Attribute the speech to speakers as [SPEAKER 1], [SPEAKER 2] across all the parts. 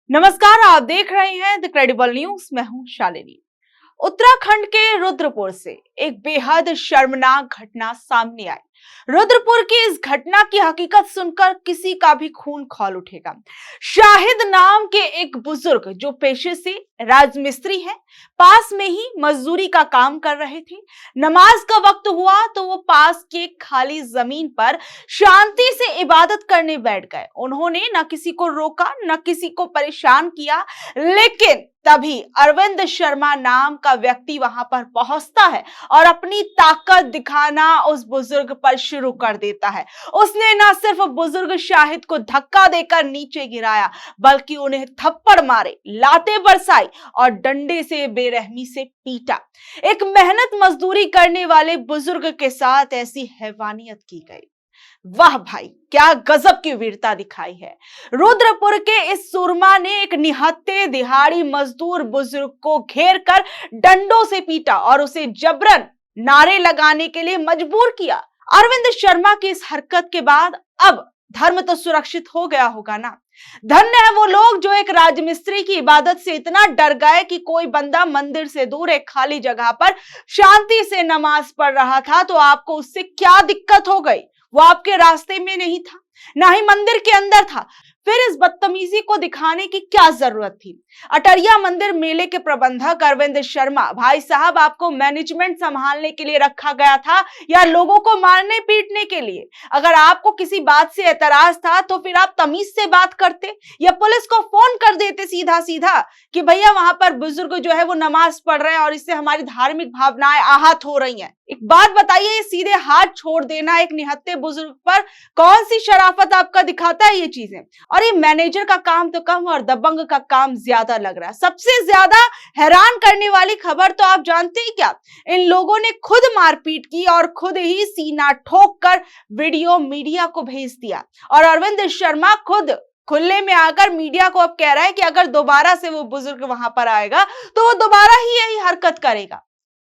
[SPEAKER 1] नमस्कार, आप देख रहे हैं द क्रेडिबल न्यूज। मैं हूं शालिनी। उत्तराखंड के रुद्रपुर से एक बेहद शर्मनाक घटना सामने आई। रुद्रपुर की इस घटना की हकीकत सुनकर किसी का भी खून खौल उठेगा। शाहिद नाम के एक बुजुर्ग जो पेशे से राजमिस्त्री हैं, पास में ही मजदूरी का काम कर रहे थे। नमाज का वक्त हुआ तो वो पास के खाली जमीन पर शांति से इबादत करने बैठ गए। उन्होंने न किसी को रोका, न किसी को परेशान किया, लेकिन तभी अरविंद शर्मा नाम का व्यक्ति वहां पर पहुंचता है और अपनी ताकत दिखाना उस बुजुर्ग पर शुरू कर देता है। उसने न सिर्फ बुजुर्ग शाहिद को धक्का देकर नीचे गिराया, बल्कि उन्हें थप्पड़ मारे, लातें बरसाई और डंडे से बेरहमी से पीटा। एक मेहनत मजदूरी करने वाले बुजुर्ग के साथ ऐसी हैवानियत की गई। वाह भाई, क्या गजब की वीरता दिखाई है। रुद्रपुर के इस सूरमा ने एक निहत्थे दिहाड़ी मजदूर बुजुर्ग को घेर कर डंडों से पीटा और उसे जबरन नारे लगाने के लिए मजबूर किया। अरविंद शर्मा की इस हरकत के बाद अब धर्म तो सुरक्षित हो गया होगा ना। धन्य है वो लोग जो एक राजमिस्त्री की इबादत से इतना डर गए कि कोई बंदा मंदिर से दूर एक खाली जगह पर शांति से नमाज पढ़ रहा था तो आपको उससे क्या दिक्कत हो गई। वो आपके रास्ते में नहीं था, ना ही मंदिर के अंदर था, फिर इस बदतमीजी को दिखाने की क्या जरूरत थी। अटरिया मंदिर मेले के प्रबंधक अरविंद शर्मा, भाई साहब आपको मैनेजमेंट संभालने के लिए रखा गया था या लोगों को मारने पीटने के लिए? अगर आपको किसी बात से एतराज था तो फिर आप तमीज से बात करते या पुलिस को फोन कर देते सीधा सीधा कि भैया वहां पर बुजुर्ग जो है वो नमाज पढ़ रहे हैं और इससे हमारी धार्मिक भावनाएं आहत हो रही हैं। एक बात बताइए, ये सीधे हाथ छोड़ देना एक निहत्थे बुजुर्ग पर कौन सी शराफत आपका दिखाता है ये चीजें? और ये मैनेजर का काम तो कम और दबंग का काम ज्यादा लग रहा है। सबसे ज्यादा हैरान करने वाली खबर तो आप जानते हैं क्या? इन लोगों ने खुद मारपीट की और खुद ही सीना ठोक कर वीडियो मीडिया को भेज दिया। और अरविंद शर्मा खुद खुले में आकर मीडिया को अब कह रहा है कि अगर दोबारा से वो बुजुर्ग वहां पर आएगा तो वो दोबारा ही यही हरकत करेगा।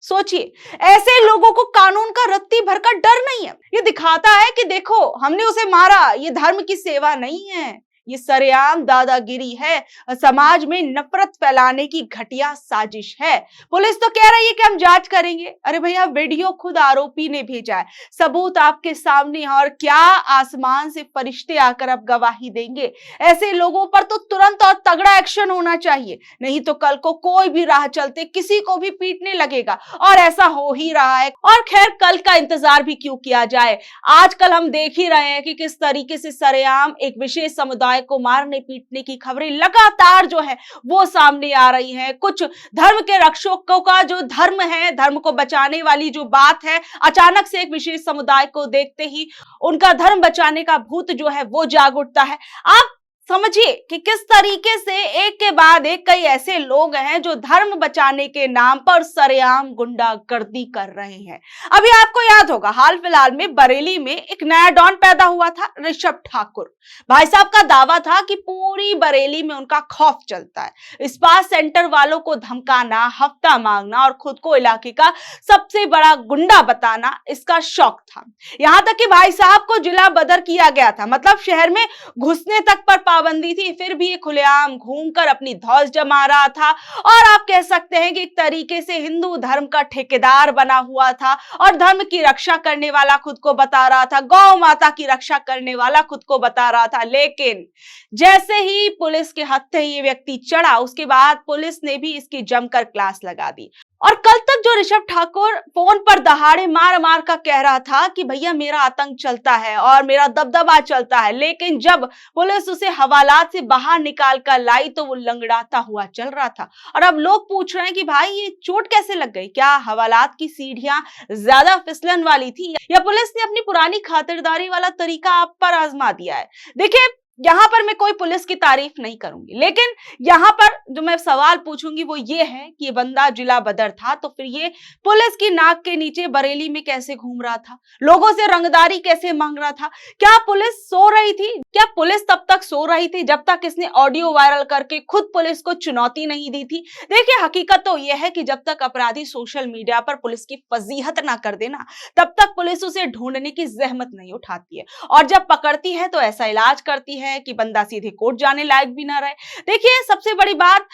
[SPEAKER 1] सोचिए, ऐसे लोगों को कानून का रत्ती भर का डर नहीं है। ये दिखाता है कि देखो हमने उसे मारा, ये धर्म की सेवा नहीं है, ये सरेआम दादागिरी है, समाज में नफरत फैलाने की घटिया साजिश है। पुलिस तो कह रही है कि हम जांच करेंगे। अरे भैया, वीडियो खुद आरोपी ने भेजा है, सबूत आपके सामने है, और क्या आसमान से फरिश्ते आकर अब गवाही देंगे? ऐसे लोगों पर तो तुरंत और तगड़ा एक्शन होना चाहिए, नहीं तो कल को कोई भी राह चलते किसी को भी पीटने लगेगा, और ऐसा हो ही रहा है। और खैर, कल का इंतजार भी क्यों किया जाए। आजकल हम देख ही रहे हैं कि किस तरीके से सरेआम एक विशेष समुदाय को मारने पीटने की खबरें लगातार जो है वो सामने आ रही हैं। कुछ धर्म के रक्षकों का जो धर्म है, धर्म को बचाने वाली जो बात है, अचानक से एक विशेष समुदाय को देखते ही उनका धर्म बचाने का भूत जो है वो जाग उठता है। आप समझिए कि किस तरीके से एक के बाद एक कई ऐसे लोग हैं जो धर्म बचाने के नाम पर सरेआम गुंडागर्दी कर रहे हैं। अभी आपको याद होगा, हाल फिलहाल में बरेली में एक नया डॉन पैदा हुआ था, ऋषभ ठाकुर। भाई साहब का दावा था कि पूरी बरेली में उनका खौफ चलता है। स्पा सेंटर वालों को धमकाना, हफ्ता मांगना और खुद को इलाके का सबसे बड़ा गुंडा बताना इसका शौक था। यहां तक कि भाई साहब को जिला बदर किया गया था, मतलब शहर में घुसने तक पर पाबंदी थी, फिर भी खुलेआम घूमकर अपनी धौस जमा रहा था। और आप कह सकते हैं कि एक तरीके से हिंदू धर्म का ठेकेदार बना हुआ था और धर्म की रक्षा करने वाला खुद को बता रहा था, गौ माता की रक्षा करने वाला खुद को बता रहा था। लेकिन जैसे ही पुलिस के हत्थे ये व्यक्ति चढ़ा, उसके बाद पुलिस ने भी इसकी जमकर क्लास लगा दी। और कल तक जो ऋषभ ठाकुर फोन पर दहाड़े मार मार का कह रहा था कि भैया मेरा आतंक चलता है और मेरा दबदबा चलता है, लेकिन जब पुलिस उसे हवालात से बाहर निकाल कर लाई तो वो लंगड़ाता हुआ चल रहा था। और अब लोग पूछ रहे हैं कि भाई ये चोट कैसे लग गई? क्या हवालात की सीढ़ियां ज्यादा फिसलन वाली थी या पुलिस ने अपनी पुरानी खातिरदारी वाला तरीका आप पर आजमा दिया है? देखिए, यहां पर मैं कोई पुलिस की तारीफ नहीं करूंगी, लेकिन यहां पर जो मैं सवाल पूछूंगी वो ये है कि ये बंदा जिला बदर था तो फिर ये पुलिस की नाक के नीचे बरेली में कैसे घूम रहा था, लोगों से रंगदारी कैसे मांग रहा था? क्या पुलिस सो रही थी? क्या पुलिस तब तक सो रही थी जब तक इसने ऑडियो वायरल करके खुद पुलिस को चुनौती नहीं दी थी? देखिए, हकीकत तो यह है कि जब तक अपराधी सोशल मीडिया पर पुलिस की फजीहत ना कर देना, तब तक पुलिस उसे ढूंढने की जहमत नहीं उठाती है, और जब पकड़ती है तो ऐसा इलाज करती है, है कि बंदा सीधे कोर्ट जाने लायक भी ना रहे। देखिए, सबसे बड़ी बात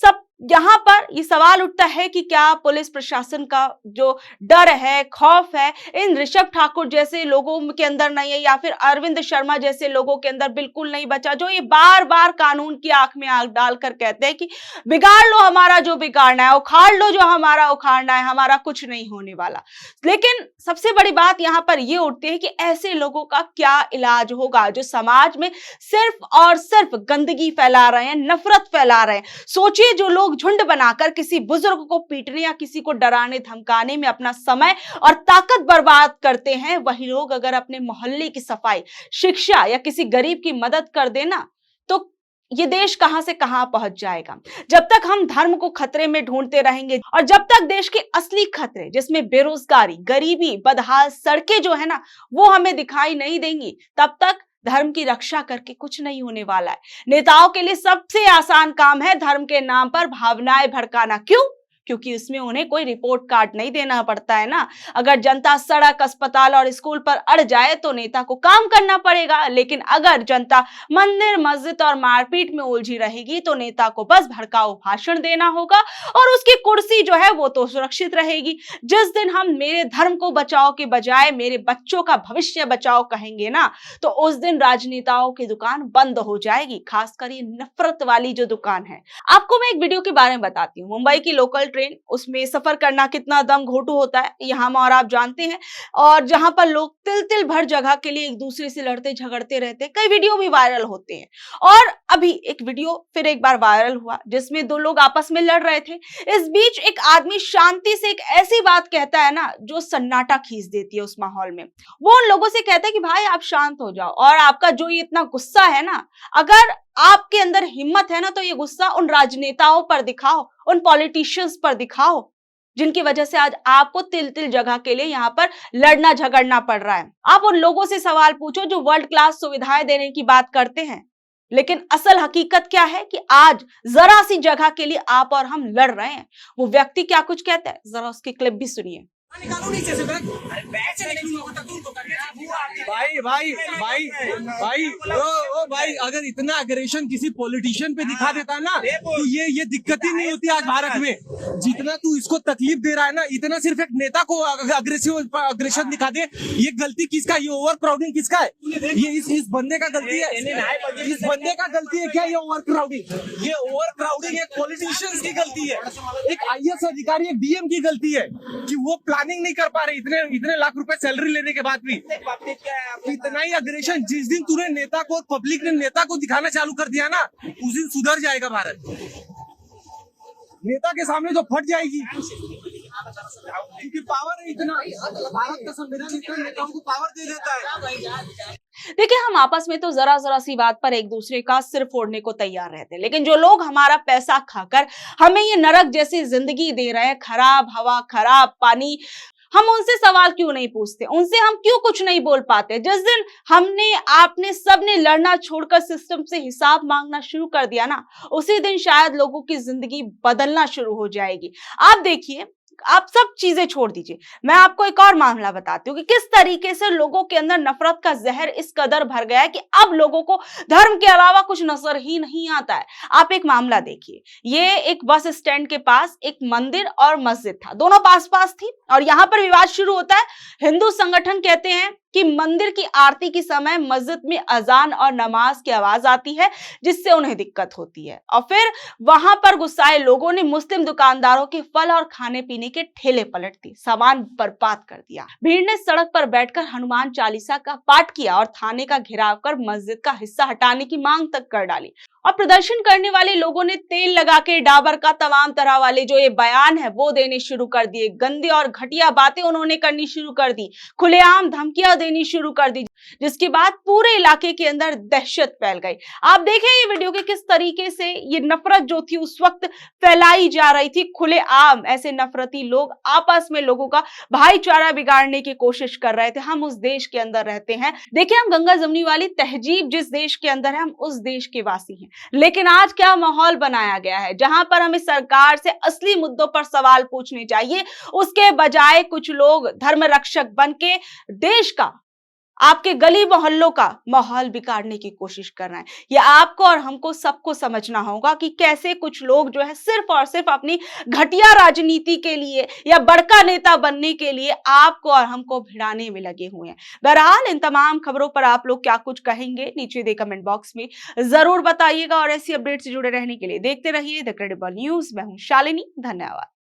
[SPEAKER 1] सब यहाँ पर ये सवाल उठता है कि क्या पुलिस प्रशासन का जो डर है, खौफ है, इन ऋषभ ठाकुर जैसे लोगों के अंदर नहीं है, या फिर अरविंद शर्मा जैसे लोगों के अंदर बिल्कुल नहीं बचा, जो ये बार बार कानून की आंख में आंख डालकर कहते हैं कि बिगाड़ लो हमारा जो बिगाड़ना है, उखाड़ लो जो हमारा उखाड़ना है, हमारा कुछ नहीं होने वाला। लेकिन सबसे बड़ी बात यहाँ पर ये उठती है कि ऐसे लोगों का क्या इलाज होगा जो समाज में सिर्फ और सिर्फ गंदगी फैला रहे हैं, नफरत फैला रहे हैं। सोचिए, जो लोग झुंड बनाकर किसी बुजुर्ग को पीटने या किसी को डराने धमकाने में अपना समय और ताकत बर्बाद करते हैं, वही लोग अगर अपने मोहल्ले की सफाई, शिक्षा या किसी गरीब की मदद कर देना, तो ये देश कहां से कहां पहुंच जाएगा। जब तक हम धर्म को खतरे में ढूंढते रहेंगे और जब तक देश के असली खतरे, जिसमें बेरोजगारी, गरीबी, बदहाल सड़कें जो है ना, वो हमें दिखाई नहीं देंगी, तब तक धर्म की रक्षा करके कुछ नहीं होने वाला है। नेताओं के लिए सबसे आसान काम है धर्म के नाम पर भावनाएं भड़काना। क्यों? क्योंकि इसमें उन्हें कोई रिपोर्ट कार्ड नहीं देना पड़ता है ना। अगर जनता सड़क, अस्पताल और स्कूल पर अड़ जाए तो नेता को काम करना पड़ेगा, लेकिन अगर जनता मंदिर, मस्जिद और मारपीट में उलझी रहेगी तो नेता को बस भड़काऊ भाषण देना होगा और उसकी कुर्सी जो है वो तो सुरक्षित रहेगी। जिस दिन हम मेरे धर्म को बचाओ के बजाय मेरे बच्चों का भविष्य बचाओ कहेंगे ना, तो उस दिन राजनेताओं की दुकान बंद हो जाएगी, खासकर ये नफरत वाली जो दुकान है। आपको मैं एक वीडियो के बारे में बताती हूँ। मुंबई की लोकल ट्रेन, उसमें सफर करना कितना दम घोटू होता है यहाँ और आप जानते हैं, और जहां पर लोग तिल तिल भर जगह के लिए एक दूसरे से लड़ते झगड़ते रहते हैं। कई वीडियो भी वायरल होते हैं, और अभी एक वीडियो फिर एक बार वायरल हुआ जिसमें दो लोग आपस में लड़ रहे थे। इस बीच एक आदमी शांति से एक ऐसी बात कहता है ना जो सन्नाटा खींच देती है उस माहौल में। वो उन लोगों से कहता है कि भाई आप शांत हो जाओ, और आपका जो ये इतना गुस्सा है ना, अगर आपके अंदर हिम्मत है ना, तो ये गुस्सा उन राजनेताओं पर दिखाओ, उन पॉलिटिशियंस पर दिखाओ, जिनकी वजह से आज आपको तिल तिल जगह के लिए यहाँ पर लड़ना झगड़ना पड़ रहा है। आप उन लोगों से सवाल पूछो जो वर्ल्ड क्लास सुविधाएं देने की बात करते हैं, लेकिन असल हकीकत क्या है कि आज जरा सी जगह के लिए आप और हम लड़ रहे हैं। वो व्यक्ति क्या कुछ कहता है, जरा उसकी क्लिप भी सुनिए।
[SPEAKER 2] भाई भाई भाई भाई ओ भाई, अगर इतना अग्रेशन किसी पॉलिटिशियन पे दिखा देता ना, तो ये दिक्कत ही नहीं होती आज भारत में। जितना तू इसको तकलीफ दे रहा है ना, इतना सिर्फ एक नेता को अग्रेशन दिखा दे। ये गलती किसका? ये ओवर क्राउडिंग किसका है? ये इस बंदे का गलती है? इस बंदे का गलती है क्या ये ओवर क्राउडिंग? ये ओवर क्राउडिंग एक पॉलिटिशियंस की गलती है, एक IAS अधिकारी, एक DM की गलती है कि वो प्लानिंग नहीं कर पा रहे इतने लाख रुपए सैलरी लेने के बाद भी। इतना ही अग्रेशन जिस दिन तूने नेता को और पब्लिक ने नेता को दिखाना चालू कर दिया ना, उस दिन सुधर जाएगा भारत। नेता के सामने तो फट जाएगी, क्योंकि पावर है इतना। भारत का संविधान इतना नेताओं को पावर दे देता है।
[SPEAKER 1] देखिए, हम आपस में तो जरा जरा सी बात पर एक दूसरे का सिर फोड़ने को तैयार रहते हैं, लेकिन जो लोग हमारा पैसा खाकर हमें ये नरक जैसी जिंदगी दे रहे हैं, खराब हवा, खराब पानी, हम उनसे सवाल क्यों नहीं पूछते? उनसे हम क्यों कुछ नहीं बोल पाते? जिस दिन हमने, आपने, सबने लड़ना छोड़कर सिस्टम से हिसाब मांगना शुरू कर दिया ना, उसी दिन शायद लोगों की जिंदगी बदलना शुरू हो जाएगी। आप देखिए, आप सब चीजें छोड़ दीजिए, मैं आपको एक और मामला बताती हूँ कि किस तरीके से लोगों के अंदर नफरत का जहर इस कदर भर गया है कि अब लोगों को धर्म के अलावा कुछ नजर ही नहीं आता है। आप एक मामला देखिए, ये एक बस स्टैंड के पास एक मंदिर और मस्जिद था, दोनों पास पास थी, और यहाँ पर विवाद शुरू होता है। हिंदू संगठन कहते हैं कि मंदिर की आरती के समय मस्जिद में अजान और नमाज की आवाज आती है, जिससे उन्हें दिक्कत होती है। और फिर वहां पर गुस्साए लोगों ने मुस्लिम दुकानदारों के फल और खाने पीने के ठेले पलट दी, सामान बर्बाद कर दिया। भीड़ ने सड़क पर बैठकर हनुमान चालीसा का पाठ किया और थाने का घेराव कर मस्जिद का हिस्सा हटाने की मांग तक कर डाली। और प्रदर्शन करने वाले लोगों ने तेल लगा के डाबर का तमाम तरह वाले जो ये बयान है वो देने शुरू कर दिए। गंदी और घटिया बातें उन्होंने करनी शुरू कर दी, खुलेआम धमकियां देनी शुरू कर दी, जिसके बाद पूरे इलाके के अंदर दहशत फैल गई। आप देखें ये वीडियो के किस तरीके से ये नफरत जो थी उस वक्त फैलाई जा रही थी। खुलेआम ऐसे नफरती लोग आपस में लोगों का भाईचारा बिगाड़ने की कोशिश कर रहे थे। हम उस देश के अंदर रहते हैं, देखिए हम गंगा जमुनी वाली तहजीब जिस देश के अंदर है, हम उस देश के वासी हैं। लेकिन आज क्या माहौल बनाया गया है, जहां पर हमें सरकार से असली मुद्दों पर सवाल पूछने चाहिए, उसके बजाय कुछ लोग धर्म रक्षक बन के देश का आपके गली मोहल्लों का माहौल बिगाड़ने की कोशिश कर रहे हैं। ये आपको और हमको सबको समझना होगा कि कैसे कुछ लोग जो है सिर्फ और सिर्फ अपनी घटिया राजनीति के लिए या बड़का नेता बनने के लिए आपको और हमको भिड़ाने में लगे हुए हैं। बहरहाल इन तमाम खबरों पर आप लोग क्या कुछ कहेंगे नीचे दे कमेंट बॉक्स में जरूर बताइएगा और ऐसी अपडेट से जुड़े रहने के लिए देखते रहिए द क्रेडिबल न्यूज। मैं हूं शालिनी, धन्यवाद।